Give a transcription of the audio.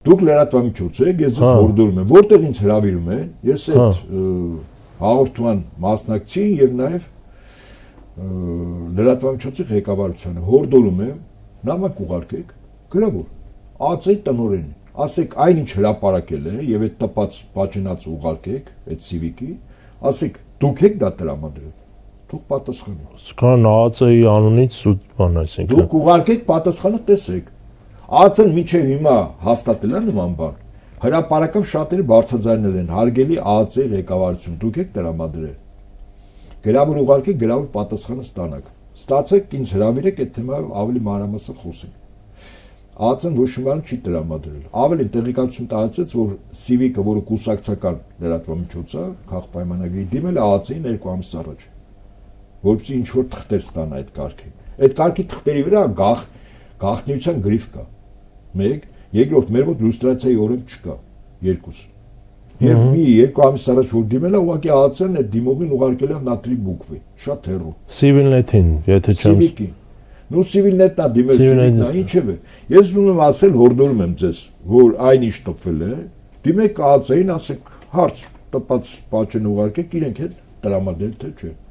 Դուք լրատվամիջոց եք, ես ձեզ հորդորում եմ, որտեղ ինձ հրավիրում են, ես այդ հաղորդման մասնակցի եւ նաեւ լրատվամիջոցի ղեկավարությանը հորդորում եմ, նամակ ուղարկեք, գրավոր, ԱԱԾ-ի տնօրենին, ասեք այնինչ հրապարակել է եւ այդ տպած պատճենած ուղարկեք, այդ սիվիկի, ասեք դուք եք դա տրամադրել, թող պատասխանի։ Սկան ԱԱԾ-ի անունից սուտ բան այսինքն։ Դուք ուղարկեք պատասխանը տեսեք։ ԱԱԾ-ն մինչև հիմա հաստատել է նման բան։ Հրապարակով շատերը բարձրաձայնել են հարգելի ԱԱԾ-ի ղեկավարություն, դուք եք տրամադրել։ Գրավոր ուղարկեք, գրավոր պատասխանը ստանաք։ Ստացեք, ինձ հրավիրեք այդ թեմայով ավելի մանրամասն խոսենք։ ԱԱԾ-ն ոչ մի բան չի տրամադրել։ Ավելին տեղեկատվություն տարածեց, որ Civic-ը, որը կուսակցական լրատվամիջոց է, քաղաքապայմանագրի դիմել է ԱԱԾ-ին 2 ամիս առաջ, որպեսզի ինչ որ թղթեր ստանա այդ կարգին։ Այդ կարգի թղթերի վրա գաղտնիության գրիֆ կա։ 1, երկրորդ մեր մոտ լյուստրացիայի օրենք չկա, 2։ Եվ մի 2 ամիս առաջ որ դիմել է, ուղղակի ԱԱՑ-ն այդ դիմողին ուղարկել է նատրի բուկվի, շատ հեռու։ Civilnet-ին, եթե չեմ։ Civic-ին։ Նու Civilnet-ն է դիմել Civic-ն, ինչև է։ Ես ուզում եմ ասել, հորդորում եմ ձեզ, որ այնինչ տպվել է, դիմեք ԱԱՑ-ին, ասեք հարց տպած պատճեն ուղարկեք, իրենք հետ տրամադրել թե չէ։